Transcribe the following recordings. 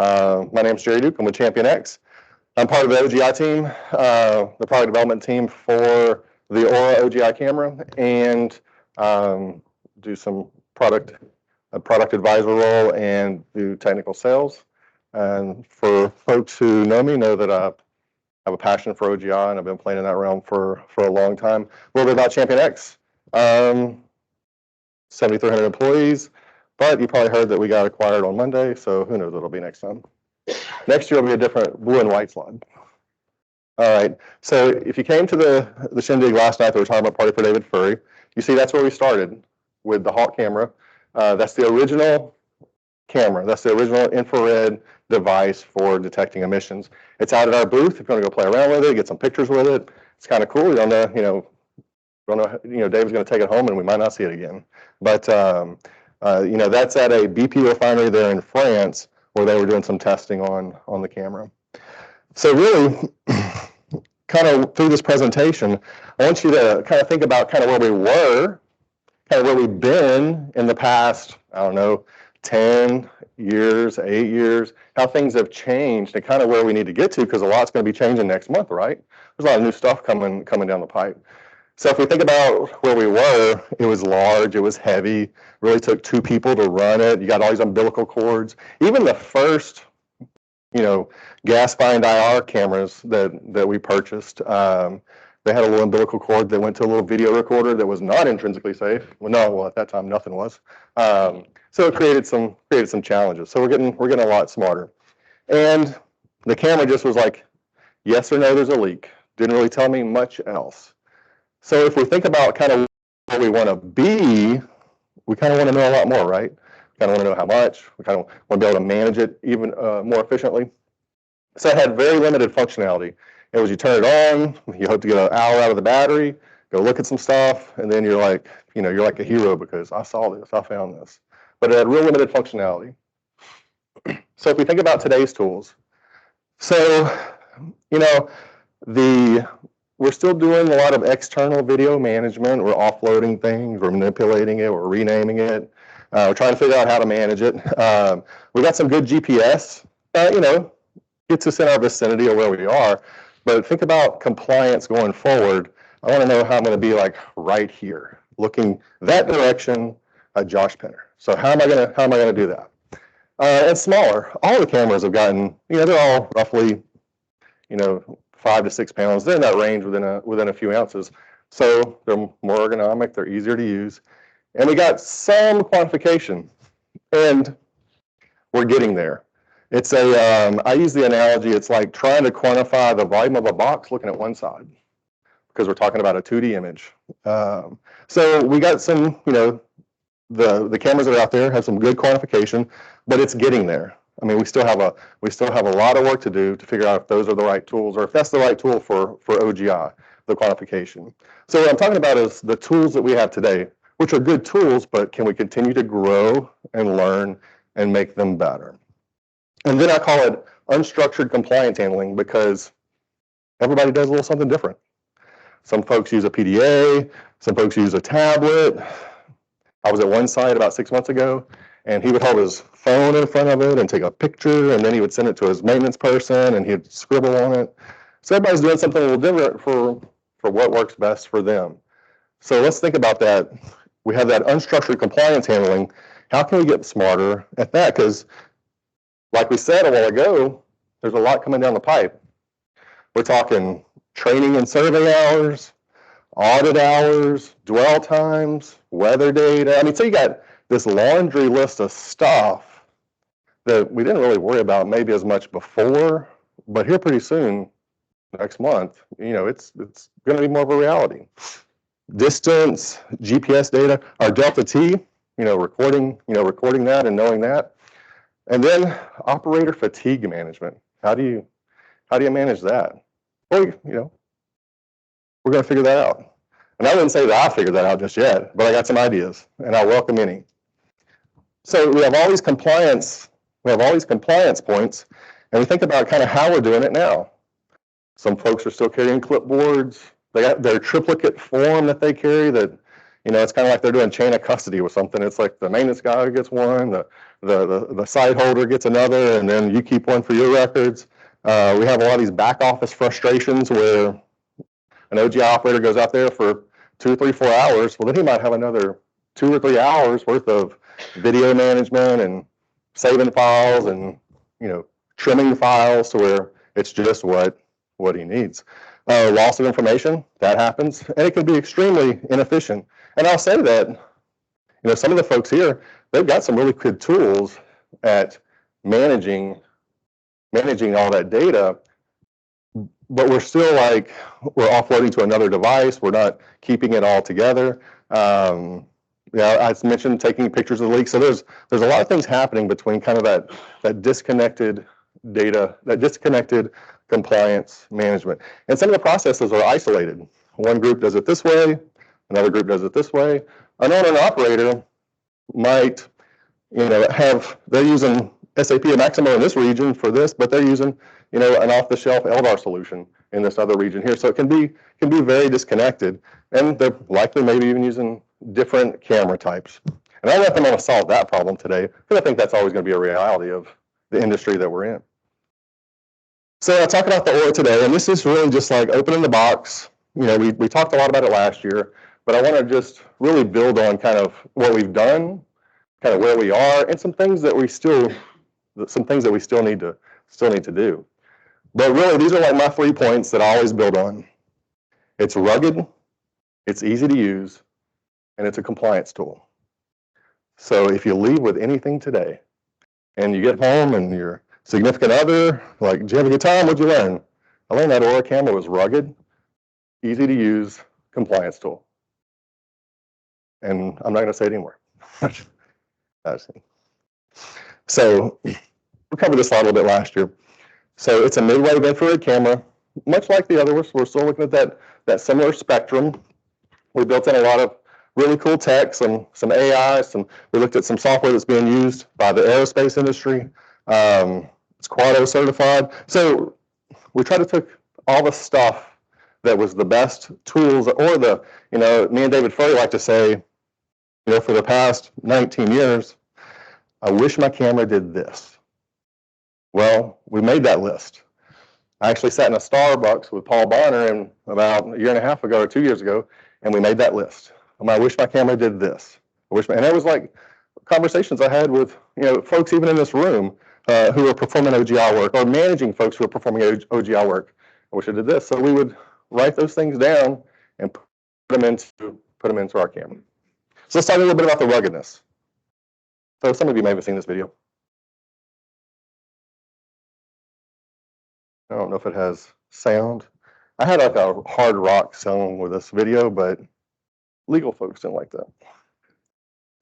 My name is Jerry Duke. I'm with ChampionX. I'm part of the OGI team, the product development team for the AURA OGI camera, and do some product advisor role and do technical sales. And for folks who know me, know that I have a passion for OGI, and I've been playing in that realm for a long time. A little bit about ChampionX. 7,300 employees, but you probably heard that we got acquired on Monday, so who knows what it'll be next time. Next year will be a different blue and white slide. All right, so if you came to the shindig last night that we were talking about Party for David Furry, you see that's where we started with the Hawk camera. That's the original camera. That's the original infrared device for detecting emissions. It's out at our booth. If you want to go play around with it, get some pictures with it, it's kind of cool. You don't know, David's going to take it home and we might not see it again. But that's at a BP refinery there in France where they were doing some testing on the camera. So really, kind of through this presentation, I want you to kind of think about kind of where we were, kind of where we've been in the past, I don't know, 10 years, 8 years, how things have changed and kind of where we need to get to, because a lot's going to be changing next month, right? There's a lot of new stuff coming down the pipe. So if we think about where we were, it was large, it was heavy, really took 2 people to run it. You got all these umbilical cords. Even the first, gas-fired IR cameras that we purchased, they had a little umbilical cord that went to a little video recorder that was not intrinsically safe. Well, at that time, nothing was. So it created some challenges. So we're getting a lot smarter. And the camera just was like, yes or no, there's a leak. Didn't really tell me much else. So if we think about kind of where we want to be, we kind of want to know a lot more, right? We kind of want to know how much. We kind of want to be able to manage it even more efficiently. So it had very limited functionality. It was you turn it on, you hope to get an hour out of the battery, go look at some stuff, and then you're like a hero because I saw this, I found this. But it had real limited functionality. So if we think about today's tools, so we're still doing a lot of external video management. We're offloading things, we're manipulating it, we're renaming it. We're trying to figure out how to manage it. We got some good GPS, gets us in our vicinity of where we are. But think about compliance going forward. I want to know how I'm going to be like right here, looking that direction at Josh Penner. So how am I going to do that? And smaller. All the cameras have gotten, they're all roughly, 5 to 6 pounds. They're in that range within a few ounces. So they're more ergonomic, they're easier to use. And we got some quantification, and we're getting there. It's I use the analogy, it's like trying to quantify the volume of a box looking at one side, because we're talking about a 2D image. So we got some, the cameras that are out there have some good quantification, but it's getting there. I mean, we still have a lot of work to do to figure out if those are the right tools, or if that's the right tool for OGI, the quantification. So what I'm talking about is the tools that we have today, which are good tools, but can we continue to grow and learn and make them better? And then I call it unstructured compliance handling, because everybody does a little something different. Some folks use a PDA, some folks use a tablet. I was at one site about 6 months ago, and he would hold his phone in front of it and take a picture, and then he would send it to his maintenance person, and he'd scribble on it. So everybody's doing something a little different for what works best for them. So let's think about that. We have that unstructured compliance handling. How can we get smarter at that? Because like we said a while ago, there's a lot coming down the pipe. We're talking training and survey hours, audit hours, dwell times, weather data. I mean, so you got this laundry list of stuff that we didn't really worry about maybe as much before, but here pretty soon, next month, it's going to be more of a reality. Distance, GPS data, our Delta T, recording that and knowing that. And then operator fatigue management. How do you manage that? Well, we're going to figure that out. And I wouldn't say that I figured that out just yet, but I got some ideas, and I welcome any. So we have all these compliance points, and we think about kind of how we're doing it now. Some folks are still carrying clipboards. They got their triplicate form that they carry that, it's kind of like they're doing chain of custody with something. It's like the maintenance guy gets one, the the site holder gets another, and then you keep one for your records. We have a lot of these back office frustrations where an OGI operator goes out there for 2, 3, 4 hours. Well, then he might have another 2 or 3 hours worth of video management and saving files and trimming files to where it's just what he needs. Loss of information, that happens, and it can be extremely inefficient. And I'll say that some of the folks here, they've got some really good tools at managing all that data, but we're still we're offloading to another device. We're not keeping it all together. I mentioned taking pictures of the leaks. So there's a lot of things happening between kind of that disconnected data, that disconnected compliance management. And some of the processes are isolated. One group does it this way, another group does it this way. An owner and operator might, they're using SAP and Maximo in this region for this, but they're using, an off-the-shelf LDAR solution in this other region here. So it can be very disconnected, and they're likely maybe even using different camera types. And I don't know if I'm going to solve that problem today, because I think that's always going to be a reality of the industry that we're in. So I'll talk about the AURA today, and this is really just like opening the box. We talked a lot about it last year, but I want to just really build on kind of what we've done, kind of where we are, and some things that we still need to do. But really, these are like my 3 points that I always build on. It's rugged, it's easy to use, and it's a compliance tool. So if you leave with anything today, and you get home and your significant other, like, did you have a good time? What'd you learn? I learned that AURA camera was rugged, easy to use, compliance tool. And I'm not going to say it anymore. So we covered this a little bit last year. So it's a MidWave InfraRed camera, much like the other ones. We're still looking at that similar spectrum. We built in a lot of really cool tech, some AI, we looked at some software that's being used by the aerospace industry. It's Quado certified. So we tried to take all the stuff that was the best tools, or me and David Furry like to say, for the past 19 years, I wish my camera did this. Well, we made that list. I actually sat in a Starbucks with Paul Bonner about a year and a half ago or 2 years ago, and we made that list. I wish my camera did this. And it was like conversations I had with folks even in this room who are performing OGI work, or managing folks who are performing OGI work. I wish I did this. So we would write those things down and put them into our camera. So let's talk a little bit about the ruggedness. So some of you may have seen this video. I don't know if it has sound. I had like a hard rock song with this video, but legal folks didn't like that.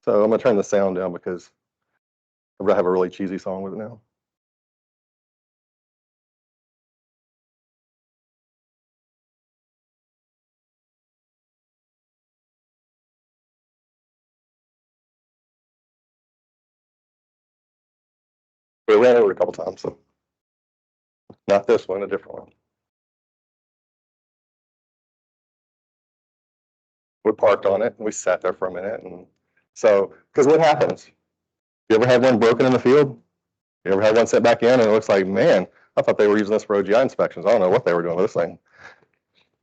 So I'm going to turn the sound down because I have a really cheesy song with it now. We ran over it a couple times, so not this one, a different one. We parked on it and we sat there for a minute. And so, because what happens? You ever had one broken in the field? You ever had one sent back in and it looks like, man, I thought they were using this for OGI inspections. I don't know what they were doing with this thing.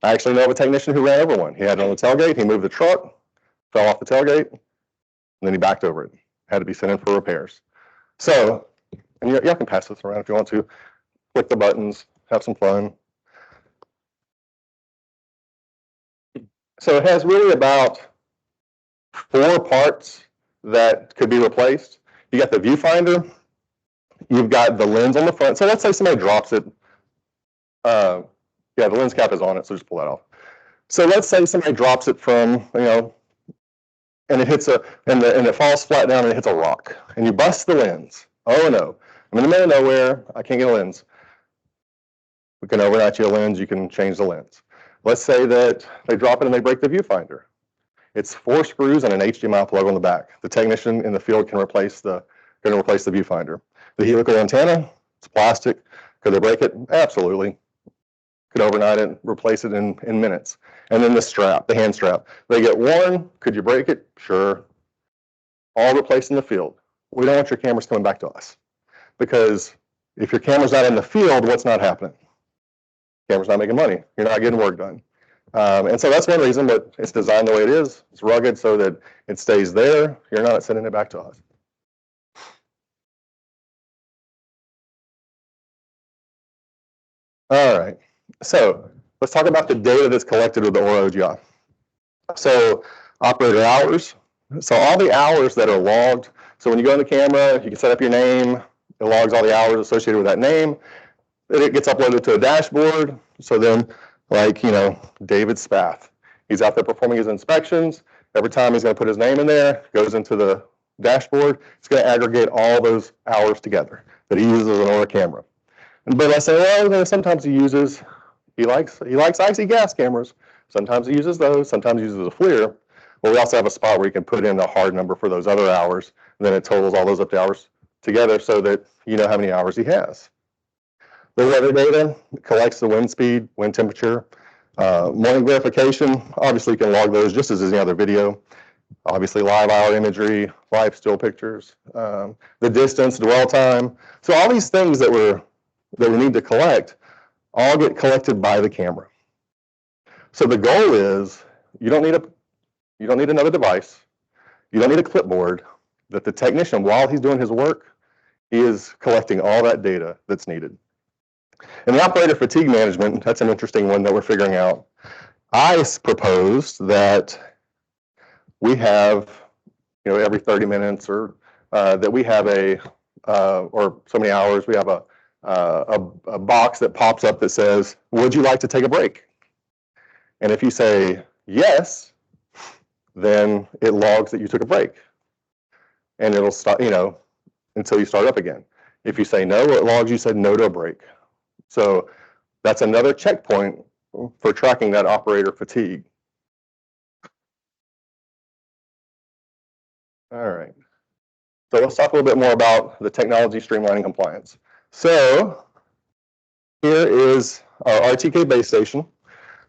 I actually know of a technician who ran over one. He had it on the tailgate, he moved the truck, fell off the tailgate, and then he backed over it. Had to be sent in for repairs. So, and y'all can pass this around if you want to. Click the buttons, have some fun. So it has really about 4 parts that could be replaced. You got the viewfinder, you've got the lens on the front. So let's say somebody drops it. Yeah, the lens cap is on it, so just pull that off. So let's say somebody drops it from, and it hits and it falls flat down and it hits a rock, and you bust the lens. Oh no, I'm in the middle of nowhere. I can't get a lens. We can overnight you a lens. You can change the lens. Let's say that they drop it and they break the viewfinder. It's 4 screws and an HDMI plug on the back. The technician in the field can replace the viewfinder. The helical antenna, it's plastic. Could they break it? Absolutely. Could overnight it, replace it in minutes. And then the strap, the hand strap. They get worn. Could you break it? Sure. All replaced in the field. we don't want your cameras coming back to us, because if your camera's not in the field, what's not happening? Camera's not making money. You're not getting work done. And so that's one reason that it's designed the way it is. It's rugged so that it stays there. You're not sending it back to us. All right. So let's talk about the data that's collected with the AURA OGI. So operator hours. So all the hours that are logged. So when you go in the camera, you can set up your name. It logs all the hours associated with that name. Then it gets uploaded to a dashboard. So then, like, David Spath, he's out there performing his inspections. Every time he's going to put his name in there, goes into the dashboard. It's going to aggregate all those hours together that he uses an AURA camera. But I say, well, sometimes he likes icy gas cameras. Sometimes he uses those. Sometimes he uses a FLIR. Well, we also have a spot where you can put in a hard number for those other hours, and then it totals all those up to hours together so that you know how many hours he has. The weather data collects the wind speed, wind temperature, morning verification. Obviously, you can log those just as any other video. Obviously, live hour imagery, live still pictures, the distance, dwell time. So all these things that we need to collect all get collected by the camera. So the goal is you don't need another device. You don't need a clipboard. That the technician, while he's doing his work, he is collecting all that data that's needed. And the operator fatigue management, that's an interesting one that we're figuring out. I proposed that we have, every 30 minutes or that we have or so many hours, we have a box that pops up that says, would you like to take a break? And if you say yes, then it logs that you took a break. And it'll stop, until you start up again. If you say no, it logs you said no to a break. So that's another checkpoint for tracking that operator fatigue. All right. So let's talk a little bit more about the technology streamlining compliance. So here is our RTK base station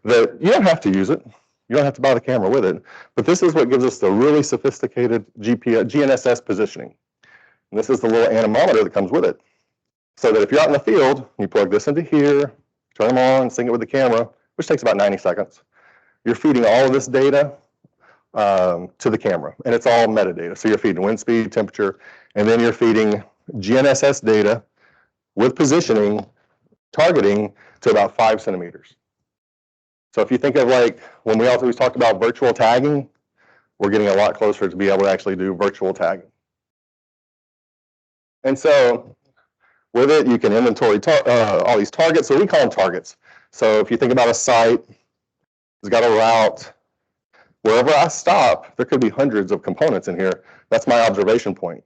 that you don't have to use it. You don't have to buy the camera with it. But this is what gives us the really sophisticated GNSS positioning. And this is the little anemometer that comes with it. So that if you're out in the field, you plug this into here, turn them on, sync it with the camera, which takes about 90 seconds. You're feeding all of this data to the camera, and it's all metadata. So you're feeding wind speed, temperature, and then you're feeding GNSS data with positioning, targeting to about 5 centimeters. So if you think of like when we always talked about virtual tagging, we're getting a lot closer to be able to actually do virtual tagging. And so with it, you can inventory all these targets. So we call them targets. So if you think about a site, it's got a route. Wherever I stop, there could be hundreds of components in here. That's my observation point.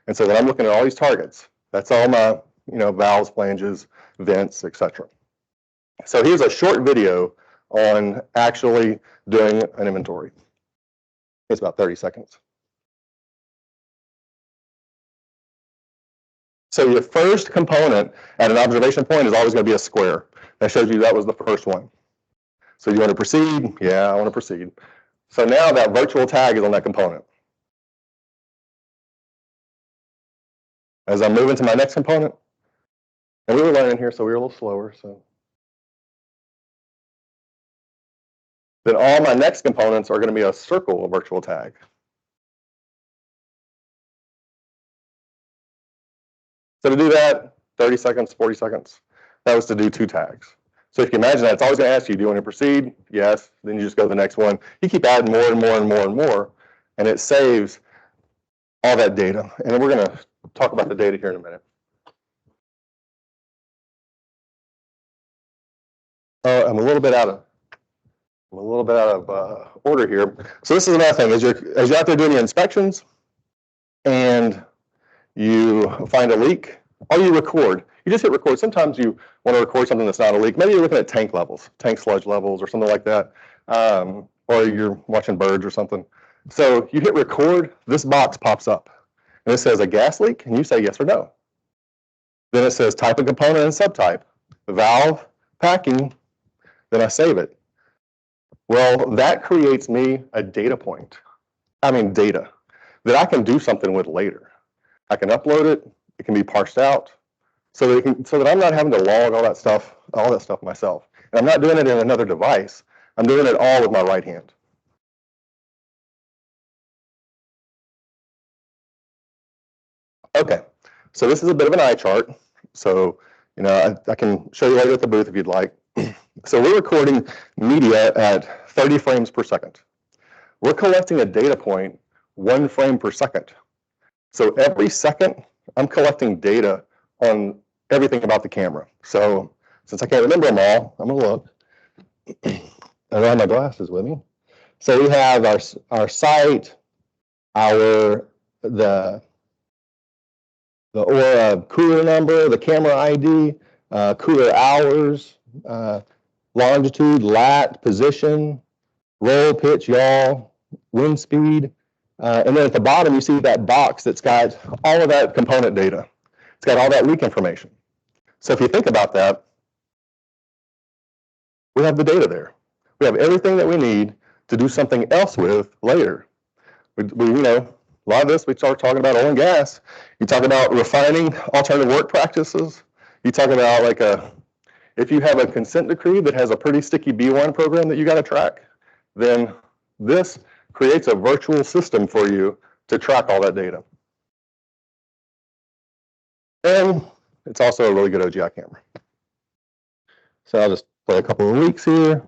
And so when I'm looking at all these targets, that's all my valves, flanges, vents, etc. So here's a short video on actually doing an inventory. It's about 30 seconds. So your first component at an observation point is always going to be a square. That shows you that was the first one. So you want to proceed? Yeah, I want to proceed. So now that virtual tag is on that component. As I'm moving to my next component, and we were learning here, so we were a little slower. So then all my next components are going to be a circle of virtual tag. So to do that, 30 seconds, 40 seconds, that was to do 2 tags. So if you can imagine that, it's always going to ask you, do you want to proceed? Yes. Then you just go to the next one. You keep adding more and more and more and more, and it saves all that data. And then we're going to talk about the data here in a minute. I'm a little bit out of order here. So this is another thing. As you're out there doing your inspections, and you find a leak, or you record. You just hit record. Sometimes you want to record something that's not a leak. Maybe you're looking at tank levels, tank sludge levels, or something like that, or you're watching birds or something. So you hit record, this box pops up, and it says a gas leak, and you say yes or no. Then it says type and component and subtype, valve, packing, then I save it. Well, that creates me a data point. Data that I can do something with later. I can upload it. It can be parsed out, so that I'm not having to log all that stuff myself. And I'm not doing it in another device. I'm doing it all with my right hand. Okay, so this is a bit of an eye chart. So, I can show you later at the booth if you'd like. So we're recording media at 30 frames per second. We're collecting a data point 1 frame per second. So every second, I'm collecting data on everything about the camera. So since I can't remember them all, I'm gonna look. I don't have my glasses with me. So we have our site, the AURA cooler number, the camera ID, cooler hours, longitude, lat, position, roll, pitch, yaw, wind speed. And then at the bottom, you see that box that's got all of that component data. It's got all that leak information. So if you think about that, we have the data there. We have everything that we need to do something else with later. A lot of this, we start talking about oil and gas. You talk about refining alternative work practices. You talk about if you have a consent decree that has a pretty sticky B1 program that you got to track, then this creates a virtual system for you to track all that data. And it's also a really good OGI camera. So I'll just play a couple of leaks here.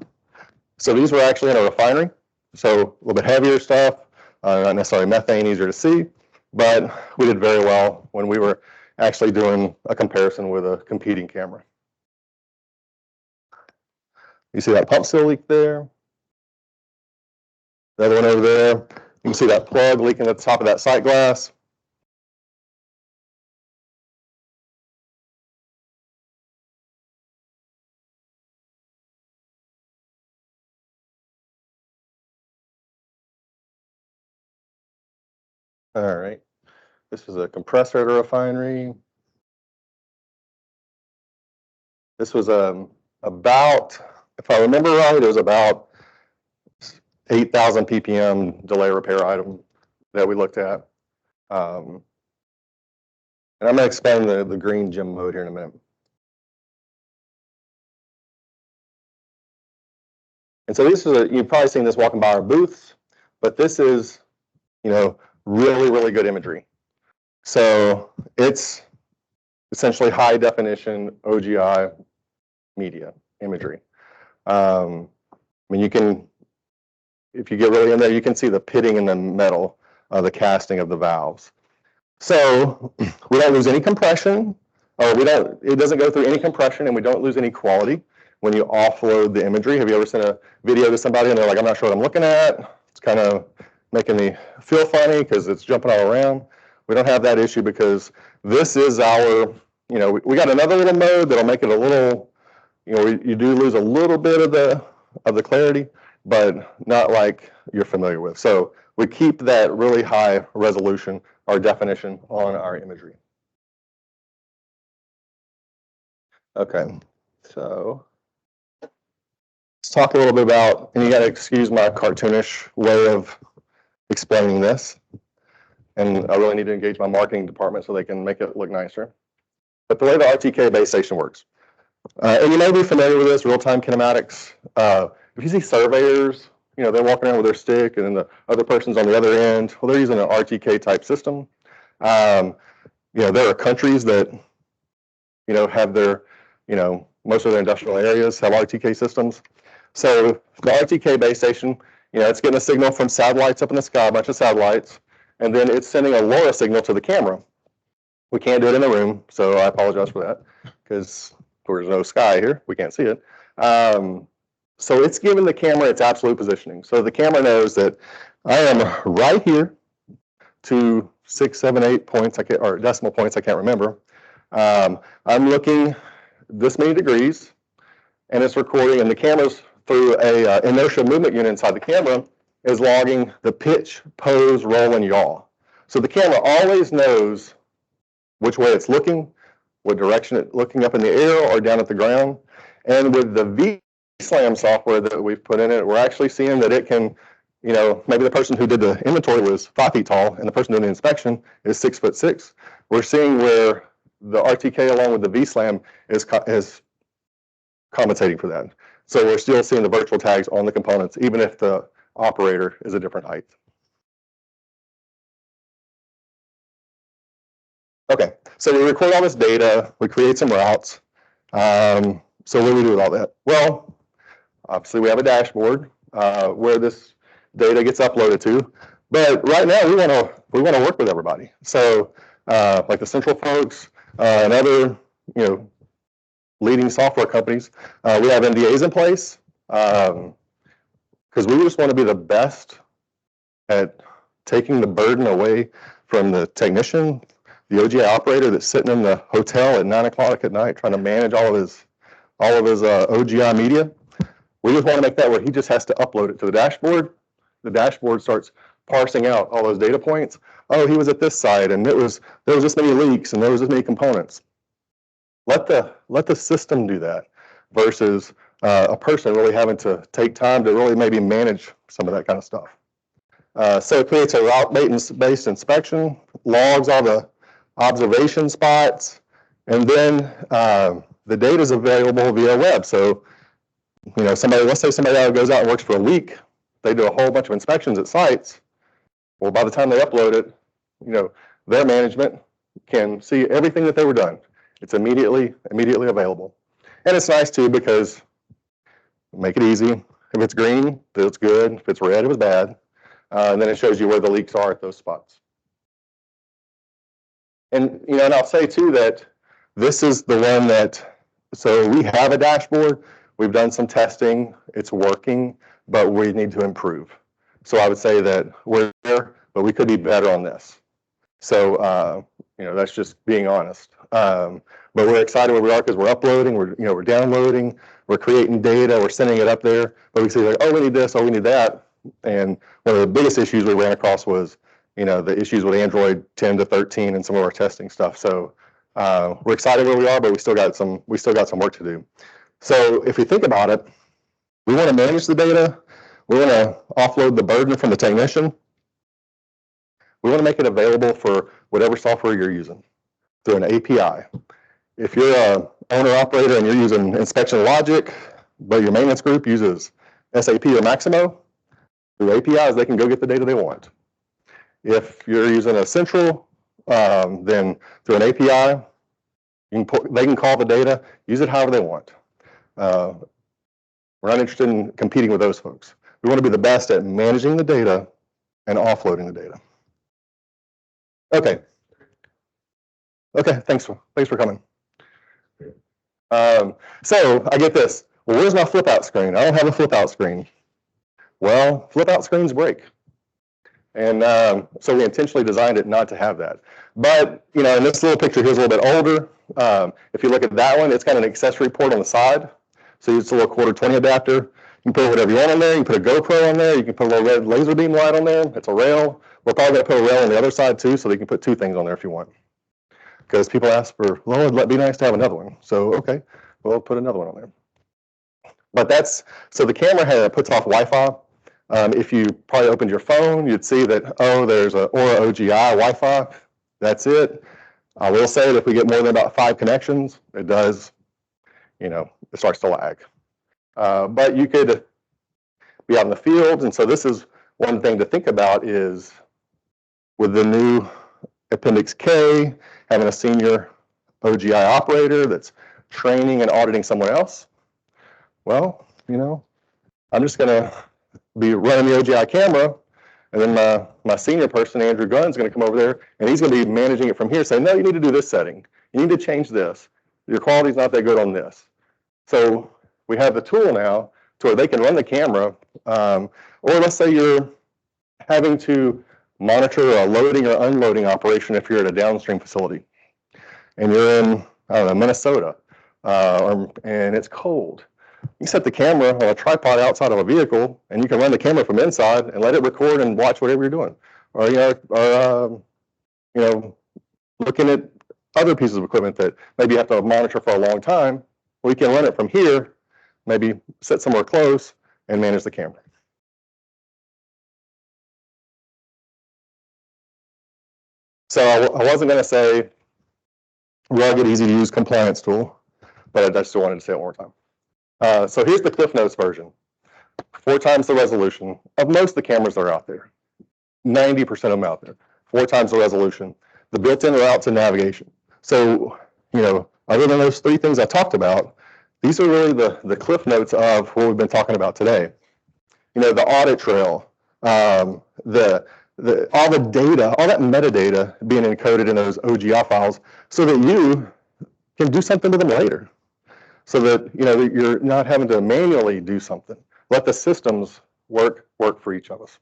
So these were actually in a refinery. So a little bit heavier stuff, not necessarily methane, easier to see, but we did very well when we were actually doing a comparison with a competing camera. You see that pump seal leak there? The other one over there, you can see that plug leaking at the top of that sight glass. All right, this is a compressor at a refinery. This was about, if I remember right, it was about 8,000 ppm delay repair item that we looked at. And I'm going to expand the green gem mode here in a minute. And so this is you've probably seen this walking by our booths, but this is, really, really good imagery. So it's essentially high definition OGI media imagery. You can, if you get really in there, you can see the pitting in the metal, the casting of the valves. So we don't lose any compression, or it doesn't go through any compression, and we don't lose any quality when you offload the imagery. Have you ever sent a video to somebody and they're like, I'm not sure what I'm looking at? It's kind of making me feel funny because it's jumping all around. We don't have that issue because this is our, we got another little mode that'll make it a little, you do lose a little bit of the clarity, but not like you're familiar with. So we keep that really high resolution or definition on our imagery. Okay, so let's talk a little bit about, and you got to excuse my cartoonish way of explaining this, and I really need to engage my marketing department so they can make it look nicer. But the way the RTK base station works, and you may be familiar with this, real-time kinematics. If you see surveyors, they're walking around with their stick and then the other person's on the other end, well, they're using an RTK type system. There are countries that, have their, most of their industrial areas have RTK systems. So the RTK base station, it's getting a signal from satellites up in the sky, a bunch of satellites, and then it's sending a LoRa signal to the camera. We can't do it in the room, so I apologize for that, because there's no sky here. We can't see it. So it's giving the camera its absolute positioning. So the camera knows that I am right here to 6, 7, 8 points, or decimal points, I can't remember. I'm looking this many degrees, and it's recording, and the camera's through a inertial movement unit inside the camera is logging the pitch, pose, roll, and yaw. So the camera always knows which way it's looking, what direction it's looking up in the air or down at the ground. And with the VSLAM software that we've put in it, we're actually seeing that it can maybe the person who did the inventory was 5 feet tall and the person doing the inspection is 6'6". We're seeing where the RTK along with the VSLAM is compensating for that. So we're still seeing the virtual tags on the components, even if the operator is a different height. Okay, so we record all this data, we create some routes. So what do we do with all that? Well, obviously we have a dashboard where this data gets uploaded to, but right now we want to work with everybody. So like the Central folks and other leading software companies, we have NDAs in place because we just want to be the best at taking the burden away from the technician, the OGI operator that's sitting in the hotel at 9 o'clock at night trying to manage all of his OGI media. We just want to make that where he just has to upload it to the dashboard. The dashboard starts parsing out all those data points. Oh, he was at this site, and there was this many leaks, and there was this many components. Let the system do that versus a person really having to take time to really maybe manage some of that kind of stuff. So it creates a route-based inspection, logs all the observation spots, and then the data is available via web. So, let's say somebody goes out and works for a week, they do a whole bunch of inspections at sites. Well, by the time they upload it, their management can see everything that they were done. It's immediately available. And it's nice too because make it easy. If it's green, it's good. If it's red, it was bad. And then it shows you where the leaks are at those spots. And and I'll say too that this is the one that, so we have a dashboard, we've done some testing, it's working, but we need to improve. So I would say that we're there, but we could be better on this. So that's just being honest. But we're excited where we are because we're uploading, we're downloading, we're creating data, we're sending it up there. But we see like, oh, we need this, oh, we need that. And one of the biggest issues we ran across was the issues with Android 10 to 13 and some of our testing stuff. So we're excited where we are, but we still got some work to do. So if you think about it, we want to manage the data. We want to offload the burden from the technician. We want to make it available for whatever software you're using through an API. If you're an owner-operator and you're using Inspection Logic, but your maintenance group uses SAP or Maximo, through APIs, they can go get the data they want. If you're using a Central, then through an API, they can call the data, use it however they want. We're not interested in competing with those folks. We want to be the best at managing the data and offloading the data. Okay. Okay, thanks for coming. So I get this. Well, where's my flip out screen? I don't have a flip out screen. Well, flip out screens break. And so we intentionally designed it not to have that. But, in this little picture here is a little bit older. If you look at that one, it's got an accessory port on the side. So it's a little 1/4-20 adapter. You can put whatever you want on there. You can put a GoPro on there. You can put a little red laser beam light on there. It's a rail. We're probably going to put a rail on the other side too, so they can put 2 things on there if you want. Because people ask for, well, it'd be nice to have another one. So, okay, we'll put another one on there. But so the camera puts off Wi-Fi. If you probably opened your phone, you'd see that, oh, there's a AURA OGI Wi-Fi. That's it. I will say that if we get more than about 5 connections, it does, it starts to lag. But you could be out in the field. And so this is one thing to think about is with the new Appendix K, having a senior OGI operator that's training and auditing someone else. Well, I'm just going to be running the OGI camera, and then my senior person, Andrew Gunn's going to come over there, and he's going to be managing it from here, saying, no, you need to do this setting. You need to change this. Your quality's not that good on this. So we have the tool now to where they can run the camera, or let's say you're having to monitor a loading or unloading operation if you're at a downstream facility, and you're in, I don't know, Minnesota, and it's cold. You set the camera on a tripod outside of a vehicle, and you can run the camera from inside and let it record and watch whatever you're doing. Or looking at other pieces of equipment that maybe you have to monitor for a long time. We can run it from here, maybe set somewhere close and manage the camera. So I wasn't going to say rugged, easy to use compliance tool, but I just wanted to say it one more time. So here's the Cliff Notes version. 4 times the resolution of most of the cameras that are out there. 90% of them out there. 4 times the resolution. The built-in routes and navigation. So, other than those 3 things I talked about, these are really the Cliff Notes of what we've been talking about today. The audit trail, all the data, all that metadata being encoded in those OGI files so that you can do something with them later. So that, you're not having to manually do something. Let the systems work for each of us.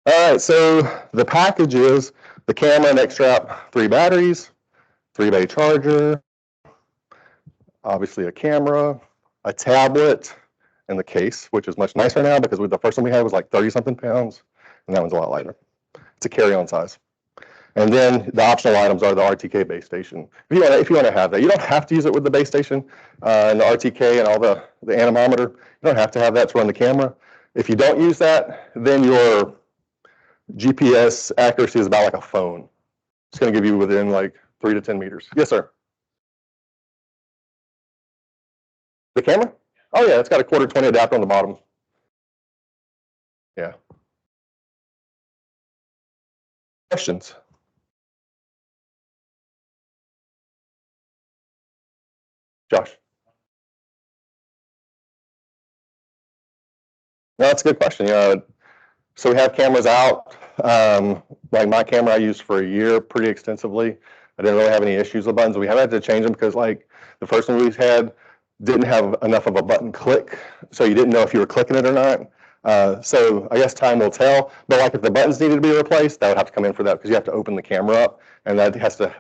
All right, so the package is the camera, neck strap, 3 batteries, 3-bay charger, obviously a camera, a tablet, and the case, which is much nicer now because the first one we had was like 30-something pounds, and that one's a lot lighter. It's a carry-on size. And then the optional items are the RTK base station. If you want to have that, you don't have to use it with the base station and the RTK and all the anemometer. You don't have to have that to run the camera. If you don't use that, then your GPS accuracy is about like a phone. It's going to give you within like 3 to 10 meters. Yes, sir. The camera? Oh yeah, it's got a 1/4-20 adapter on the bottom. Yeah. Questions? Josh? No, that's a good question. So we have cameras out. Like my camera I used for a year pretty extensively. I didn't really have any issues with buttons. We have had to change them because like the first one we had didn't have enough of a button click, so you didn't know if you were clicking it or not. So I guess time will tell. But like if the buttons needed to be replaced, that would have to come in for that because you have to open the camera up, and that has to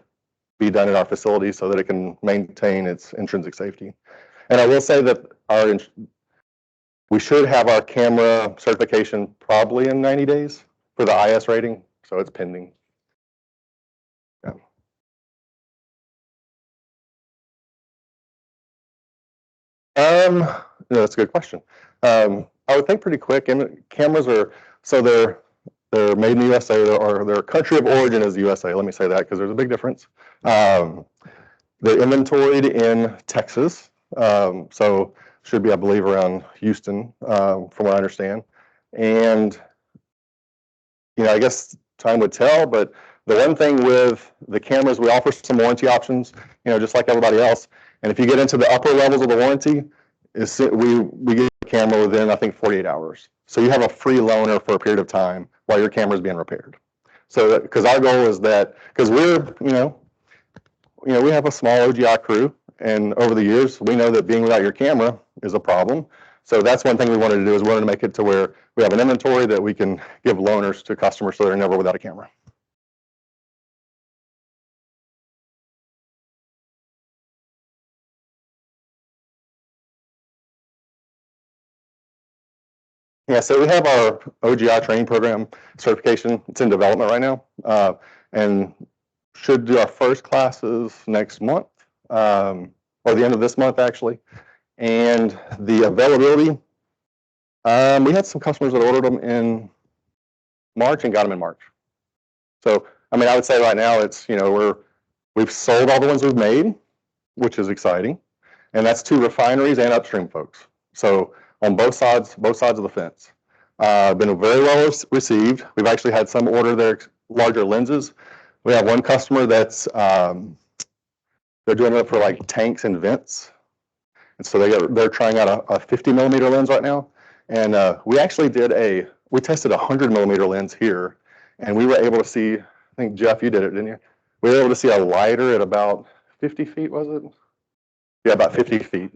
be done in our facility so that it can maintain its intrinsic safety. And I will say that we should have our camera certification probably in 90 days for the IS rating, so it's pending. Yeah. That's a good question. I would think pretty quick. And cameras are they're made in the USA, or their country of origin is the USA. Let me say that because there's a big difference. They're inventoried in Texas, so should be, I believe, around Houston, from what I understand. And I guess time would tell. But the one thing with the cameras, we offer some warranty options, just like everybody else. And if you get into the upper levels of the warranty, we get the camera within, I think, 48 hours. So you have a free loaner for a period of time while your camera is being repaired. So because our goal is that, because we're, we have a small OGI crew, and over the years, we know that being without your camera is a problem. So that's one thing we wanted to do, is we wanted to make it to where we have an inventory that we can give loaners to customers so they're never without a camera. Yeah, so we have our OGI training program certification. It's in development right now, and should do our first classes next month, or the end of this month, actually. And the availability, we had some customers that ordered them in March and got them in March. So, I mean, I would say right now it's, we've sold all the ones we've made, which is exciting. And that's to refineries and upstream folks. So on both sides of the fence. Been very well received. We've actually had some order their larger lenses. We have one customer that's, they're doing it for like tanks and vents. And so they're trying out a 50 millimeter lens right now. And we actually we tested a 100 millimeter lens here, and we were able to see, I think Jeff, you did it, didn't you? We were able to see a lighter at about 50 feet, was it? Yeah, about 50 feet,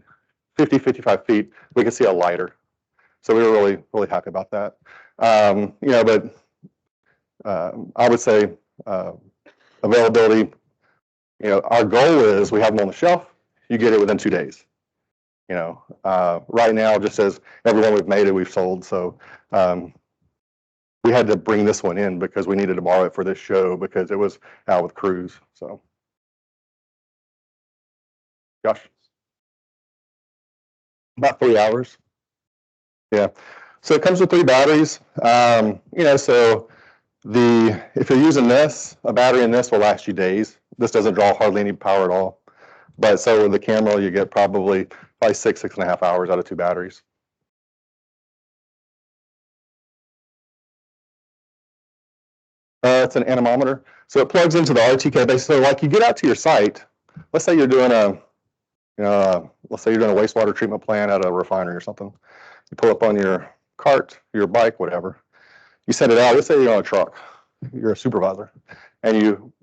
50, 55 feet, we could see a lighter. So we were really, really happy about that. But I would say availability, our goal is we have them on the shelf, you get it within 2 days. Right now, just as everyone we've made it, we've sold. So we had to bring this one in because we needed to borrow it for this show because it was out with crews. So, Josh, about 3 hours. Yeah. So it comes with 3 batteries. So If you're using this, a battery in this will last you days. This doesn't draw hardly any power at all. But so with the camera, you get probably 6.5 hours out of 2 batteries. It's an anemometer. So it plugs into the RTK base. So like you get out to your site, let's say you're doing let's say you're doing a wastewater treatment plant at a refinery or something. You pull up on your cart, your bike, whatever. You send it out. Let's say you're on a truck. You're a supervisor. And you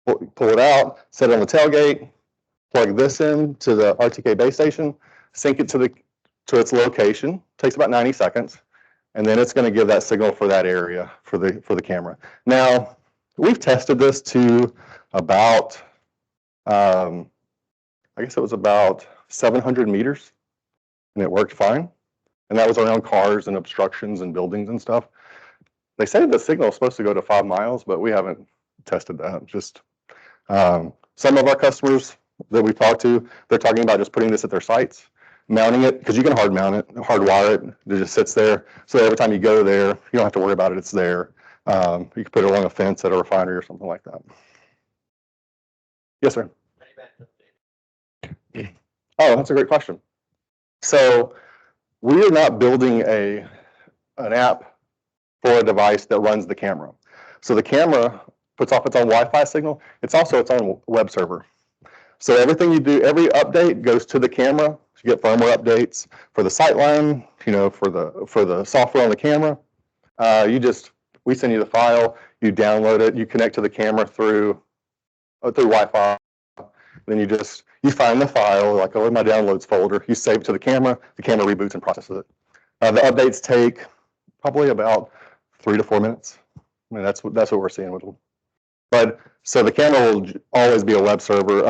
pull it out, set it on the tailgate, plug this in to the RTK base station, sync it to its location. Takes about 90 seconds. And then it's going to give that signal for that area for the camera. Now, we've tested this to about, I guess it was about 700 meters, and it worked fine. And that was around cars and obstructions and buildings and stuff. They say the signal is supposed to go to 5 miles, but we haven't tested that. Just some of our customers that we've talked to, they're talking about just putting this at their sites, mounting it, because you can hardwire it. It just sits there. So every time you go there, you don't have to worry about it. It's there. You can put it along a fence at a refinery or something like that. Yes, sir. Oh, that's a great question. So we are not building an app for a device that runs the camera. So the camera puts off its own Wi-Fi signal. It's also its own web server. So everything you do, every update goes to the camera. You get firmware updates for the sightline, for the software on the camera. We send you the file, you download it, you connect to the camera through Wi-Fi. Then you find the file, like in my downloads folder, you save it to the camera reboots and processes it. The updates take probably about 3 to 4 minutes. I mean, that's what we're seeing with them. But so the camera will always be a web server.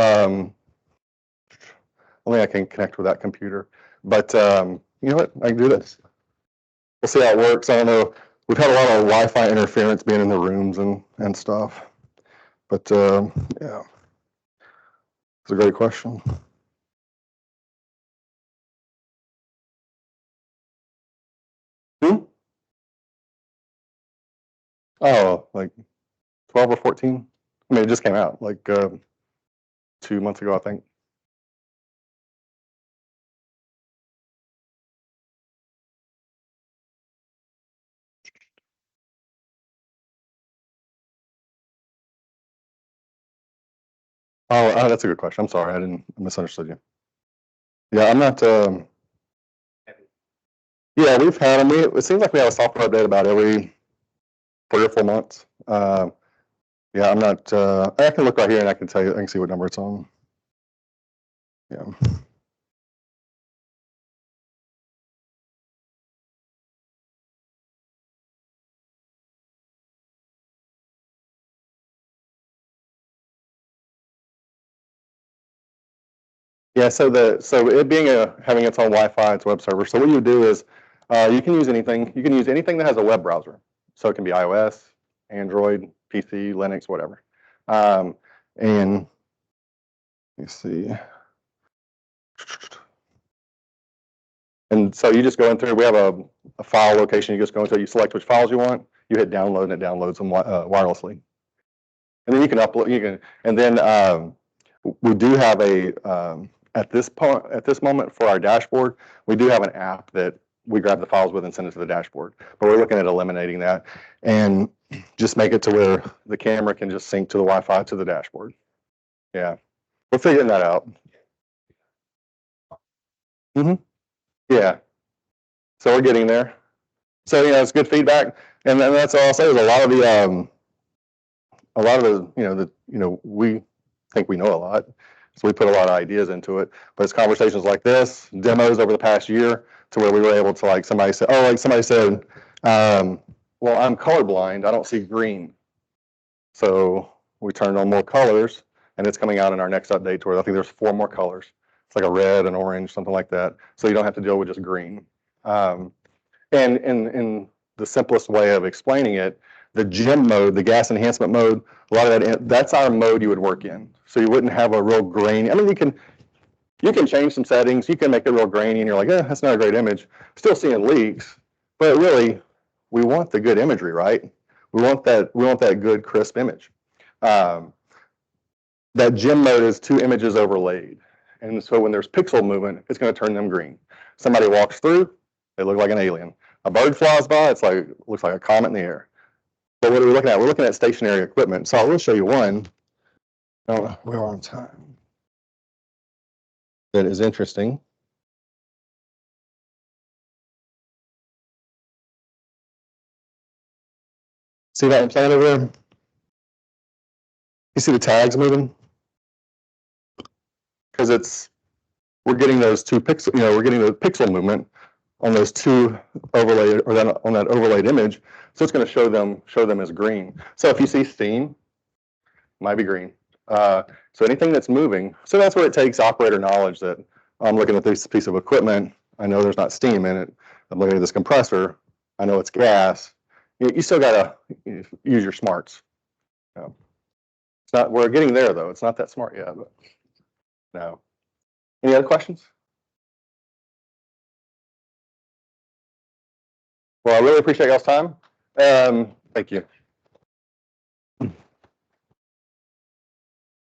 Only I can connect with that computer. But you know what? I can do this. We'll see how it works. I don't know. We've had a lot of Wi-Fi interference being in the rooms and stuff. But yeah, it's a great question. Oh, like 12 or 14. I mean, it just came out like 2 months ago, I think. Oh, that's a good question. I'm sorry, I misunderstood you. Yeah, I'm not. Yeah, we've had them. It seems like we have a software update about every 3 or 4 months. Yeah, I'm not. I can look right here and I can tell you. I can see what number it's on. Yeah. Yeah, so it being having its own Wi-Fi, its web server. So what you would do is you can use anything. You can use anything that has a web browser. So it can be iOS, Android, PC, Linux, whatever. And let me see. And so you just go in through. We have a file location. You just go into. You select which files you want. You hit download, and it downloads them wirelessly. And then you can upload. And then we do have at this moment for our dashboard, we do have an app that we grab the files with and send it to the dashboard. But we're looking at eliminating that and just make it to where the camera can just sync to the Wi-Fi to the dashboard. Yeah, we're figuring that out. Yeah, so we're getting there. So it's good feedback, and then that's all I'll say is a lot of the we think we know a lot. So we put a lot of ideas into it, but it's conversations like this, demos over the past year, to where we were able to, like somebody said, well, I'm colorblind, I don't see green. So we turned on more colors, and it's coming out in our next update to where I think there's 4 more colors. It's like a red, an orange, something like that. So you don't have to deal with just green. And in the simplest way of explaining it, the GEM mode, the gas enhancement mode, a lot of that's our mode you would work in. So you wouldn't have a real grainy. I mean, you can change some settings. You can make it real grainy, and you're like, that's not a great image. Still seeing leaks, but really, we want the good imagery, right? We want that good crisp image. That gem mode is 2 images overlaid. And so when there's pixel movement, it's going to turn them green. Somebody walks through, they look like an alien. A bird flies by, looks like a comet in the air. But what are we looking at? We're looking at stationary equipment. So I will show you one. Oh, we're on time. That is interesting. See that implant over there? You see the tags moving? Because we're getting those 2 pixels, we're getting the pixel movement on those 2 overlaid, or then on that overlaid image. So it's going to show them as green. So if you see steam, it might be green. So anything that's moving, so that's where it takes operator knowledge that I'm looking at this piece of equipment. I know there's not steam in it. I'm looking at this compressor. I know it's gas. You still got to use your smarts. It's not, we're getting there though. It's not that smart yet, but no. Any other questions? Well, I really appreciate y'all's time. Thank you.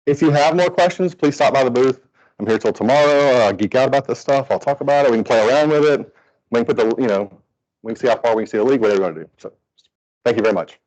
If you have more questions, please stop by the booth. I'm here till tomorrow. I'll geek out about this stuff. I'll talk about it. We can play around with it. We can put the, we can see how far we can see the league, whatever you want to do. So thank you very much.